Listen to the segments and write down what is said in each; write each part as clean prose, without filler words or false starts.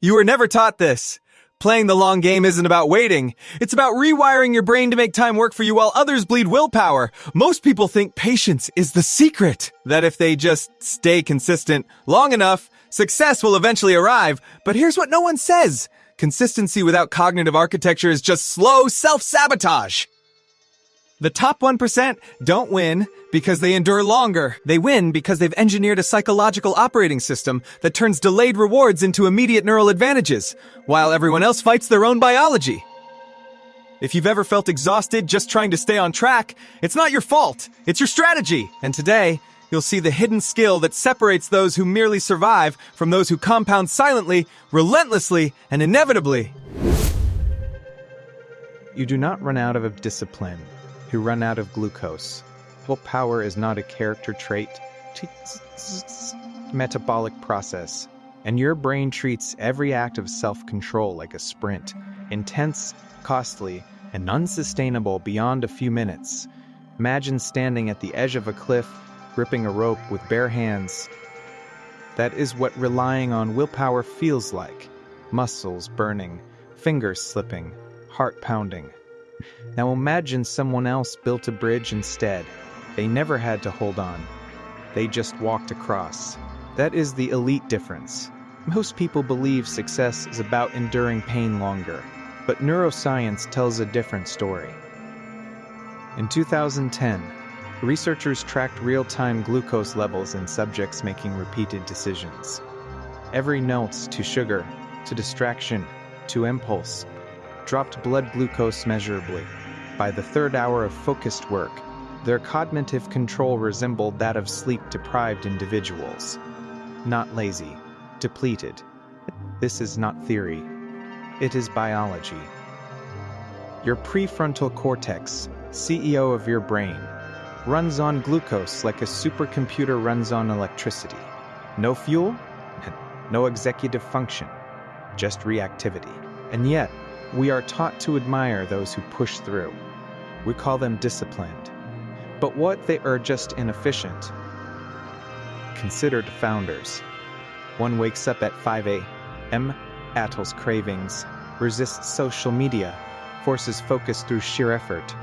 You were never taught this. Playing the long game isn't about waiting. It's about rewiring your brain to make time work for you while others bleed willpower. Most people think patience is the secret. That if they just stay consistent long enough, success will eventually arrive. But here's what no one says. Consistency without cognitive architecture is just slow self-sabotage. The top 1% don't win because they endure longer. They win because they've engineered a psychological operating system that turns delayed rewards into immediate neural advantages, while everyone else fights their own biology. If you've ever felt exhausted just trying to stay on track, it's not your fault, it's your strategy. And today, you'll see the hidden skill that separates those who merely survive from those who compound silently, relentlessly, and inevitably. You do not run out of discipline. You run out of glucose. Willpower is not a character trait, it's a metabolic process. And your brain treats every act of self-control like a sprint, intense, costly, and unsustainable beyond a few minutes. Imagine standing at the edge of a cliff, gripping a rope with bare hands. That is what relying on willpower feels like. Muscles burning, fingers slipping, heart pounding. Now imagine someone else built a bridge instead. They never had to hold on. They just walked across. That is the elite difference. Most people believe success is about enduring pain longer, but neuroscience tells a different story. In 2010, researchers tracked real-time glucose levels in subjects making repeated decisions. Every note to sugar, to distraction, to impulse, dropped blood glucose measurably. By the third hour of focused work, their cognitive control resembled that of sleep-deprived individuals. Not lazy, depleted. This is not theory. It is biology. Your prefrontal cortex, CEO of your brain, runs on glucose like a supercomputer runs on electricity. No fuel, no executive function, just reactivity. And yet, we are taught to admire those who push through. We call them disciplined. But what they are just inefficient. Considered founders. One wakes up at 5 a.m., battles cravings, resists social media, forces focus through sheer effort.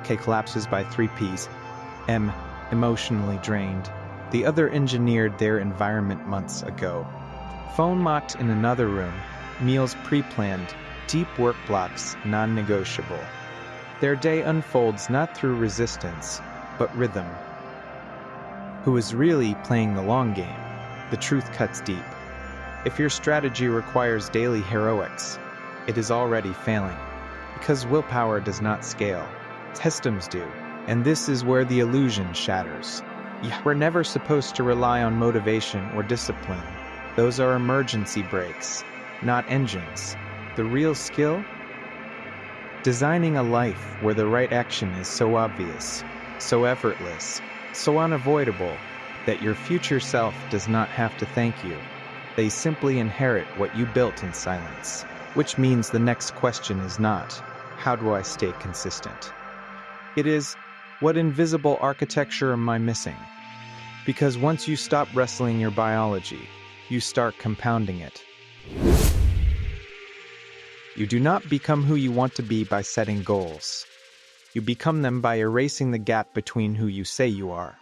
K collapses by 3 p.m., emotionally drained. The other engineered their environment months ago. Phone locked in another room, meals pre-planned, deep work blocks non-negotiable. Their day unfolds not through resistance, but rhythm. Who is really playing the long game? The truth cuts deep. If your strategy requires daily heroics, it is already failing. Because willpower does not scale. Systems do. And this is where the illusion shatters. We're never supposed to rely on motivation or discipline. Those are emergency brakes, not engines. The real skill? Designing a life where the right action is so obvious, so effortless, so unavoidable, that your future self does not have to thank you. They simply inherit what you built in silence. Which means the next question is not, how do I stay consistent? It is, what invisible architecture am I missing? Because once you stop wrestling your biology, you start compounding it. You do not become who you want to be by setting goals. You become them by erasing the gap between who you say you are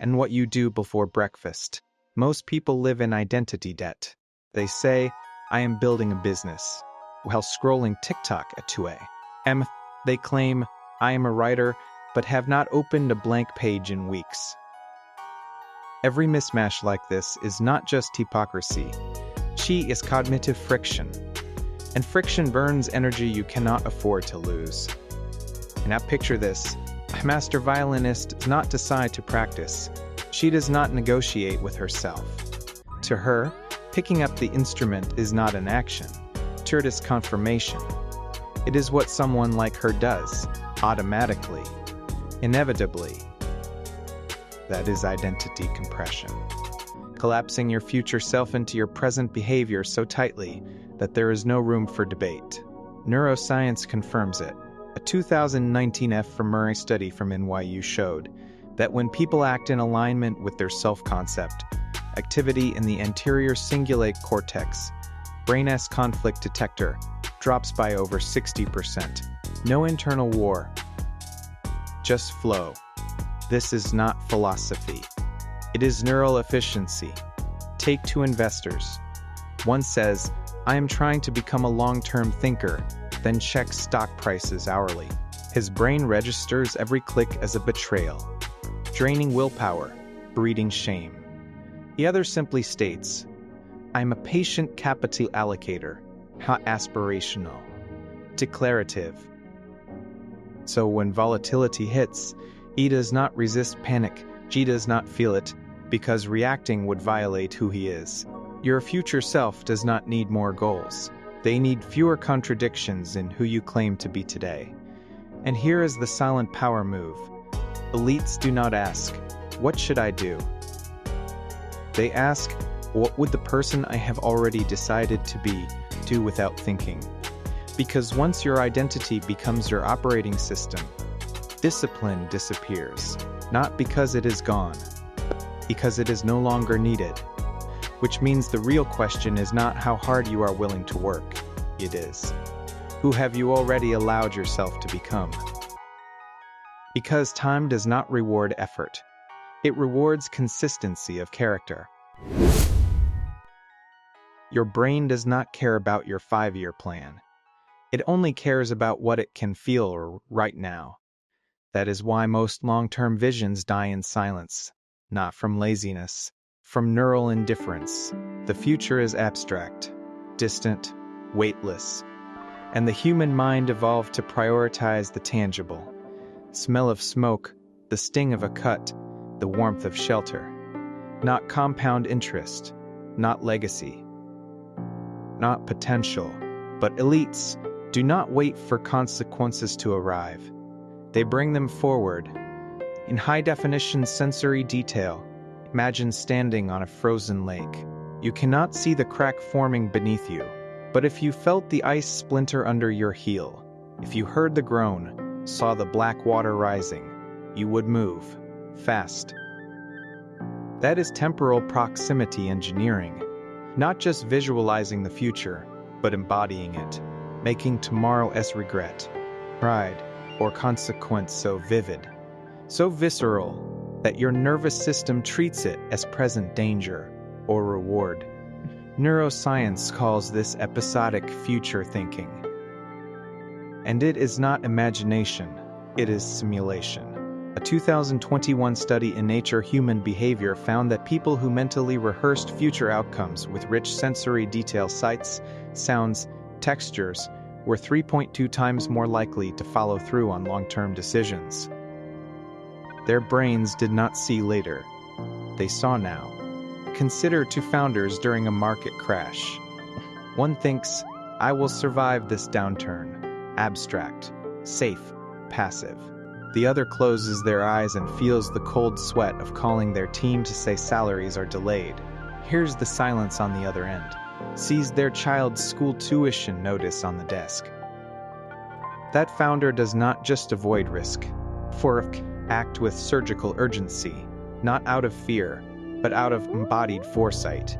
and what you do before breakfast. Most people live in identity debt. They say, I am building a business, while scrolling TikTok at 2 a.m. They claim, I am a writer, but have not opened a blank page in weeks. Every mismatch like this is not just hypocrisy. She is cognitive friction. And friction burns energy you cannot afford to lose. Now picture this. A master violinist does not decide to practice. She does not negotiate with herself. To her, picking up the instrument is not an action. To it is confirmation. It is what someone like her does, automatically, inevitably. That is identity compression. Collapsing your future self into your present behavior so tightly that there is no room for debate. Neuroscience confirms it. A 2019 fMRI study from NYU showed that when people act in alignment with their self-concept, activity in the anterior cingulate cortex, Brain-S conflict detector drops by over 60%. No internal war. Just flow. This is not philosophy. It is neural efficiency. Take two investors. One says, I am trying to become a long-term thinker, then checks stock prices hourly. His brain registers every click as a betrayal, draining willpower, breeding shame. The other simply states, I'm a patient capital allocator, how aspirational, declarative. So when volatility hits, E does not resist panic, G does not feel it, because reacting would violate who he is. Your future self does not need more goals. They need fewer contradictions in who you claim to be today. And here is the silent power move. Elites do not ask, what should I do? They ask, what would the person I have already decided to be do without thinking? Because once your identity becomes your operating system, discipline disappears, not because it is gone, because it is no longer needed. Which means the real question is not how hard you are willing to work, it is, who have you already allowed yourself to become? Because time does not reward effort. It rewards consistency of character. Your brain does not care about your 5-year plan. It only cares about what it can feel right now. That is why most long-term visions die in silence, not from laziness, from neural indifference. The future is abstract, distant, weightless, and the human mind evolved to prioritize the tangible. Smell of smoke, the sting of a cut, the warmth of shelter. Not compound interest, not legacy, not potential, but elites do not wait for consequences to arrive. They bring them forward. In high-definition sensory detail, imagine standing on a frozen lake. You cannot see the crack forming beneath you, but if you felt the ice splinter under your heel, if you heard the groan, saw the black water rising, you would move, fast. That is temporal proximity engineering, not just visualizing the future, but embodying it, making tomorrow's regret, pride, or consequence so vivid, so visceral, that your nervous system treats it as present danger or reward. Neuroscience calls this episodic future thinking. And it is not imagination, it is simulation. A 2021 study in Nature Human Behavior found that people who mentally rehearsed future outcomes with rich sensory detail sights, sounds, textures, were 3.2 times more likely to follow through on long-term decisions. Their brains did not see later. They saw now. Consider two founders during a market crash. One thinks, I will survive this downturn. Abstract, safe, passive. The other closes their eyes and feels the cold sweat of calling their team to say salaries are delayed. Hears the silence on the other end. Sees their child's school tuition notice on the desk. That founder does not just avoid risk, for act with surgical urgency, not out of fear, but out of embodied foresight.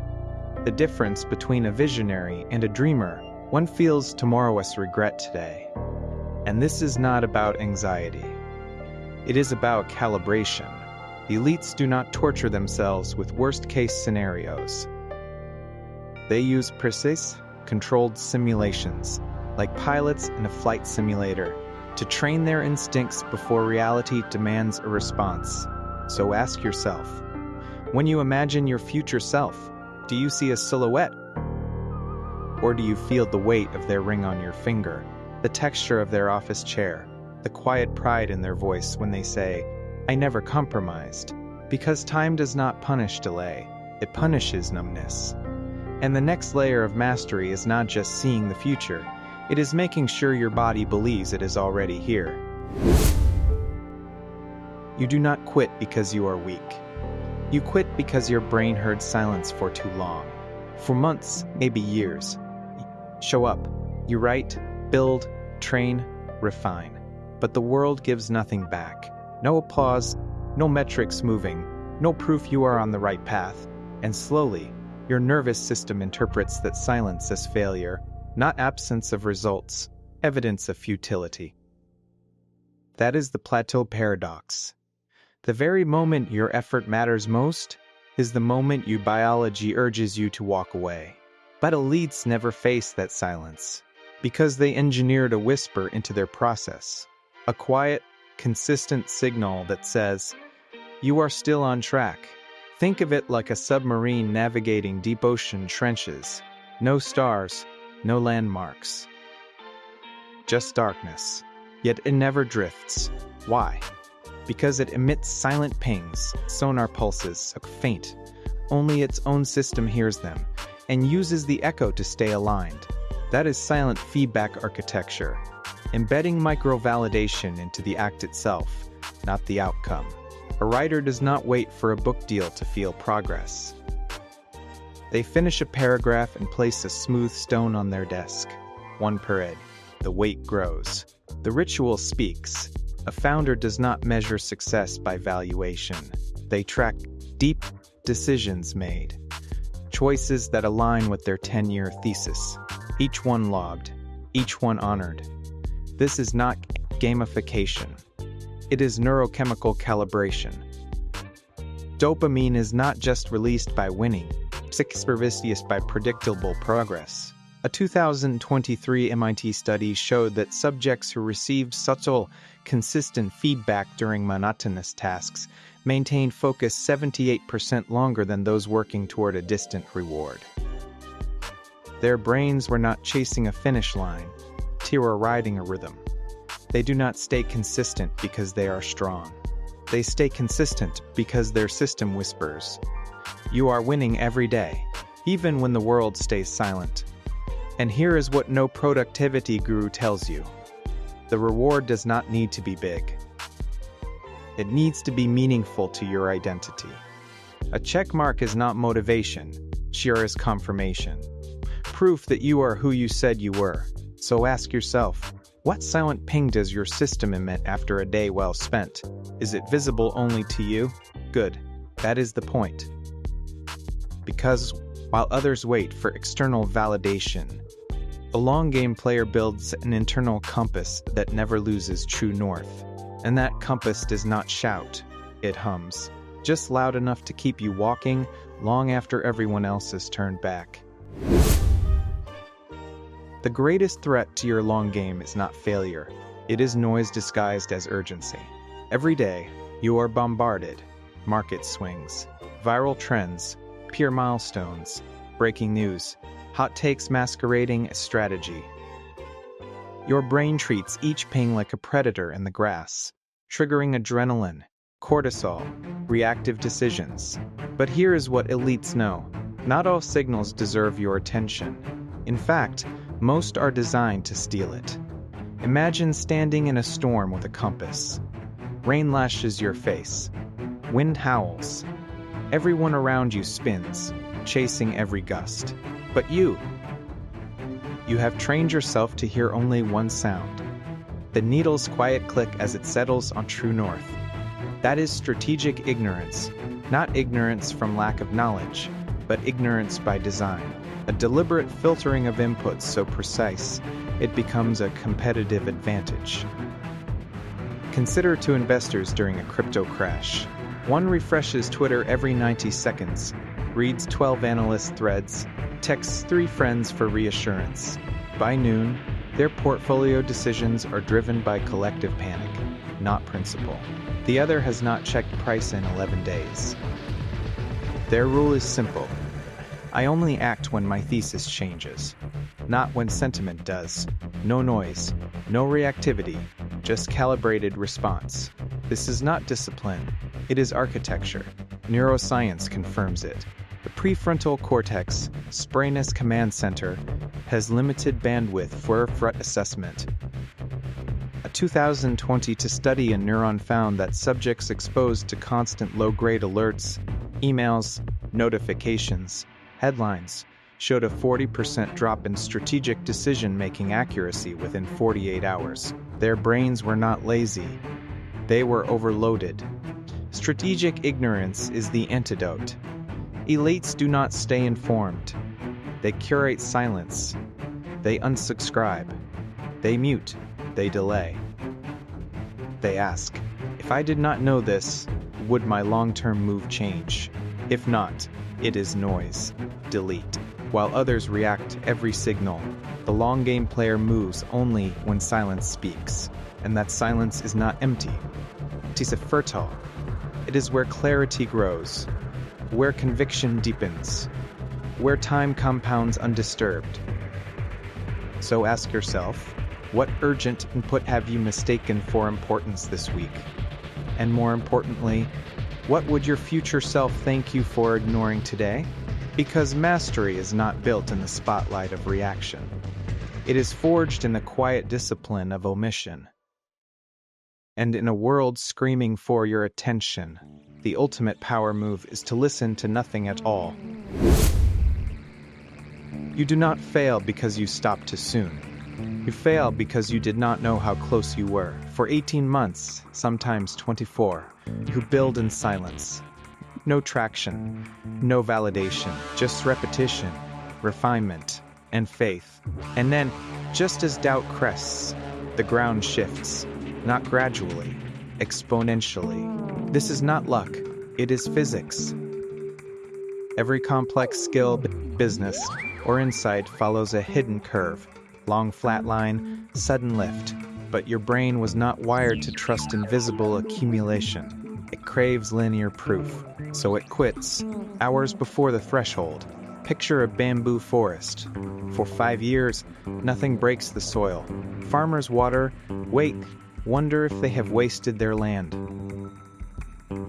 The difference between a visionary and a dreamer, one feels tomorrow's regret today. And this is not about anxiety. It is about calibration. The elites do not torture themselves with worst-case scenarios. They use precise, controlled simulations, like pilots in a flight simulator, to train their instincts before reality demands a response. So ask yourself, when you imagine your future self, do you see a silhouette? Or do you feel the weight of their ring on your finger, the texture of their office chair, the quiet pride in their voice when they say, I never compromised? Because time does not punish delay, it punishes numbness. And the next layer of mastery is not just seeing the future, it is making sure your body believes it is already here. You do not quit because you are weak. You quit because your brain heard silence for too long. For months, maybe years. Show up. You write, build, train, refine. But the world gives nothing back. No applause, no metrics moving, no proof you are on the right path. And slowly, Your nervous system interprets that silence as failure, not absence of results, evidence of futility. That is the plateau paradox. The very moment your effort matters most is the moment your biology urges you to walk away. But elites never face that silence, because they engineered a whisper into their process, a quiet, consistent signal that says, "You are still on track." Think of it like a submarine navigating deep ocean trenches. No stars, no landmarks. Just darkness. Yet it never drifts. Why? Because it emits silent pings, sonar pulses, so faint. Only its own system hears them, and uses the echo to stay aligned. That is silent feedback architecture, embedding micro-validation into the act itself, not the outcome. A writer does not wait for a book deal to feel progress. They finish a paragraph and place a smooth stone on their desk. One per head. The weight grows. The ritual speaks. A founder does not measure success by valuation. They track deep decisions made, choices that align with their 10-year thesis, each one logged, each one honored. This is not gamification. It is neurochemical calibration. Dopamine is not just released by winning, it's released by predictable progress. A 2023 MIT study showed that subjects who received subtle, consistent feedback during monotonous tasks maintained focus 78% longer than those working toward a distant reward. Their brains were not chasing a finish line, they were riding a rhythm. They do not stay consistent because they are strong. They stay consistent because their system whispers, "You are winning every day, even when the world stays silent." And here is what no productivity guru tells you. The reward does not need to be big. It needs to be meaningful to your identity. A check mark is not motivation, cheer is confirmation. Proof that you are who you said you were. So ask yourself, what silent ping does your system emit after a day well spent? Is it visible only to you? Good. That is the point. Because while others wait for external validation, a long-game player builds an internal compass that never loses true north. And that compass does not shout, it hums, just loud enough to keep you walking long after everyone else has turned back. The greatest threat to your long game is not failure, it is noise disguised as urgency. Every day, you are bombarded. Market swings, viral trends, peer milestones, breaking news, hot takes masquerading as strategy. Your brain treats each ping like a predator in the grass, triggering adrenaline, cortisol, reactive decisions. But here is what elites know. Not all signals deserve your attention. In fact, most are designed to steal it. Imagine standing in a storm with a compass. Rain lashes your face. Wind howls. Everyone around you spins, chasing every gust. But you have trained yourself to hear only one sound. The needle's quiet click as it settles on true north. That is strategic ignorance, not ignorance from lack of knowledge, but ignorance by design. A deliberate filtering of inputs so precise, it becomes a competitive advantage. Consider to investors during a crypto crash. One refreshes Twitter every 90 seconds, reads 12 analyst threads, texts 3 friends for reassurance. By noon, their portfolio decisions are driven by collective panic, not principle. The other has not checked price in 11 days. Their rule is simple. I only act when my thesis changes, not when sentiment does. No noise, no reactivity, just calibrated response. This is not discipline, it is architecture. Neuroscience confirms it. The prefrontal cortex, Sprainus command center, has limited bandwidth for threat assessment. A 2020 study in neuron found that subjects exposed to constant low-grade alerts, emails, notifications, headlines, showed a 40% drop in strategic decision-making accuracy within 48 hours. Their brains were not lazy. They were overloaded. Strategic ignorance is the antidote. Elites do not stay informed. They curate silence. They unsubscribe. They mute. They delay. They ask, if I did not know this, would my long-term move change? If not, it is noise. Delete. While others react to every signal, the long game player moves only when silence speaks. And that silence is not empty. It is fertile. It is where clarity grows, where conviction deepens, where time compounds undisturbed. So ask yourself, what urgent input have you mistaken for importance this week? And more importantly, what would your future self thank you for ignoring today? Because mastery is not built in the spotlight of reaction. It is forged in the quiet discipline of omission. And in a world screaming for your attention, the ultimate power move is to listen to nothing at all. You do not fail because you stopped too soon. You fail because you did not know how close you were. For 18 months, sometimes 24, you build in silence. No traction, no validation, just repetition, refinement, and faith. And then, just as doubt crests, the ground shifts, not gradually, exponentially. This is not luck, it is physics. Every complex skill, business, or insight follows a hidden curve. Long flat line, sudden lift. But your brain was not wired to trust invisible accumulation. It craves linear proof, so it quits, hours before the threshold. Picture a bamboo forest. For 5 years, nothing breaks the soil. Farmers water, wait, wonder if they have wasted their land.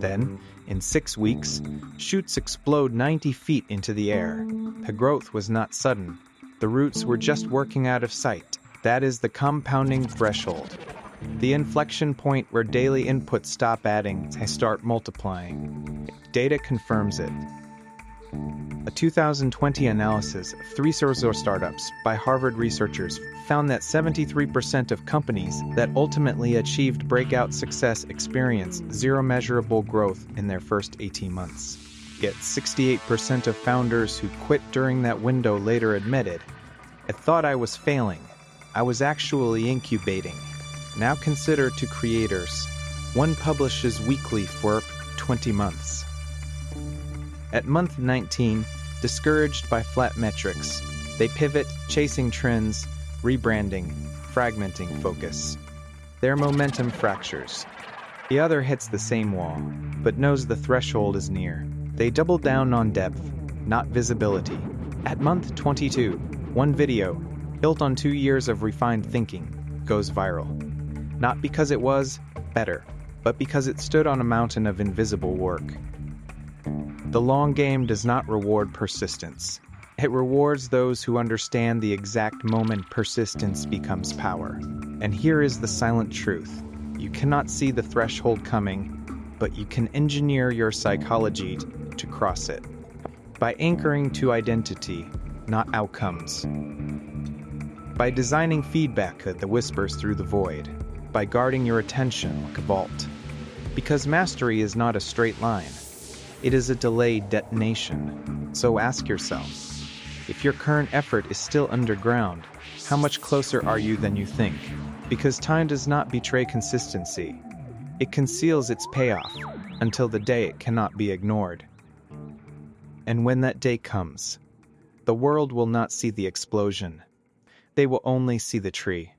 Then, in 6 weeks, shoots explode 90 feet into the air. The growth was not sudden. The roots were just working out of sight. That is the compounding threshold. The inflection point where daily inputs stop adding and start multiplying. Data confirms it. A 2020 analysis of 3 resource startups by Harvard researchers found that 73% of companies that ultimately achieved breakout success experienced zero measurable growth in their first 18 months. Yet 68% of founders who quit during that window later admitted, I thought I was failing. I was actually incubating. Now consider two creators. One publishes weekly for 20 months. At month 19, discouraged by flat metrics, they pivot, chasing trends, rebranding, fragmenting focus. Their momentum fractures. The other hits the same wall, but knows the threshold is near. They double down on depth, not visibility. At month 22, one video, built on 2 years of refined thinking, goes viral. Not because it was better, but because it stood on a mountain of invisible work. The long game does not reward persistence. It rewards those who understand the exact moment persistence becomes power. And here is the silent truth. You cannot see the threshold coming, but you can engineer your psychology to cross it. By anchoring to identity, not outcomes. By designing feedback that whispers through the void. By guarding your attention like a vault. Because mastery is not a straight line. It is a delayed detonation. So ask yourself, if your current effort is still underground, how much closer are you than you think? Because time does not betray consistency. It conceals its payoff until the day it cannot be ignored. And when that day comes, the world will not see the explosion. They will only see the tree.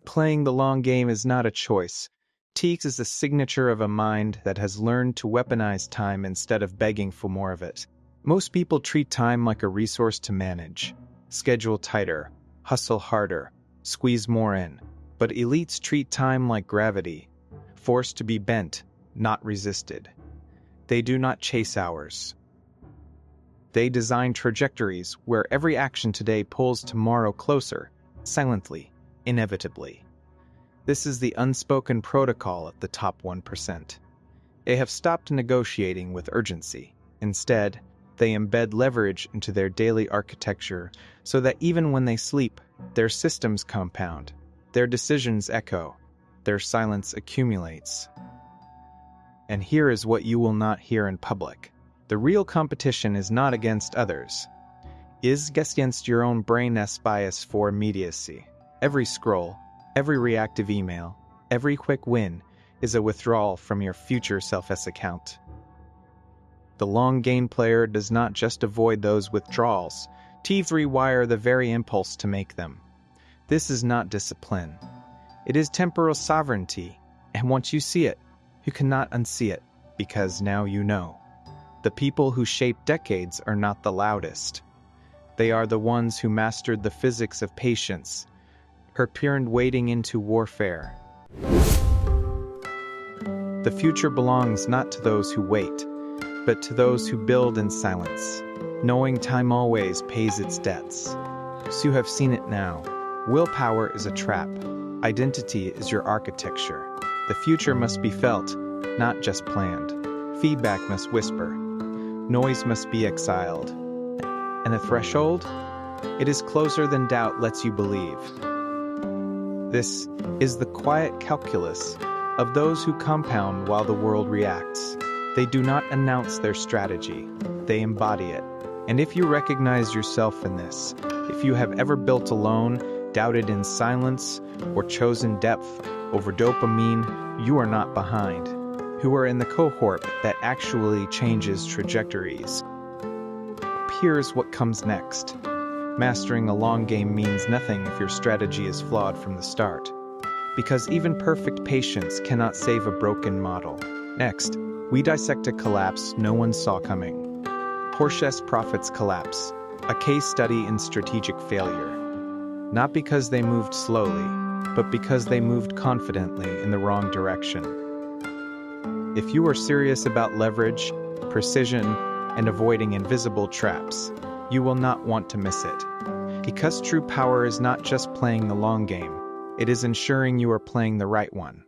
Playing the long game is not a choice. Teaks is the signature of a mind that has learned to weaponize time instead of begging for more of it. Most people treat time like a resource to manage. Schedule tighter, hustle harder, squeeze more in. But elites treat time like gravity, forced to be bent, not resisted. They do not chase hours. They design trajectories where every action today pulls tomorrow closer, silently, inevitably. This is the unspoken protocol of the top 1%. They have stopped negotiating with urgency. Instead, they embed leverage into their daily architecture so that even when they sleep, their systems compound, their decisions echo, their silence accumulates. And here is what you will not hear in public. The real competition is not against others. Is against your own brain's bias for immediacy. Every scroll, every reactive email, every quick win is a withdrawal from your future self-s account. The long game player does not just avoid those withdrawals, to rewire the very impulse to make them. This is not discipline. It is temporal sovereignty, and once you see it, you cannot unsee it, because now you know. The people who shape decades are not the loudest. They are the ones who mastered the physics of patience, prepared wading into warfare. The future belongs not to those who wait, but to those who build in silence, knowing time always pays its debts. So you have seen it now. Willpower is a trap. Identity is your architecture. The future must be felt, not just planned. Feedback must whisper. Noise must be exiled. And the threshold? It is closer than doubt lets you believe. This is the quiet calculus of those who compound while the world reacts. They do not announce their strategy, they embody it. And if you recognize yourself in this, if you have ever built alone, doubted in silence, or chosen depth over dopamine, you are not behind. Who are in the cohort that actually changes trajectories. Here's what comes next. Mastering a long game means nothing if your strategy is flawed from the start. Because even perfect patience cannot save a broken model. Next, we dissect a collapse no one saw coming. Porsche's profits collapse, a case study in strategic failure. Not because they moved slowly, but because they moved confidently in the wrong direction. If you are serious about leverage, precision, and avoiding invisible traps, you will not want to miss it. Because true power is not just playing the long game, it is ensuring you are playing the right one.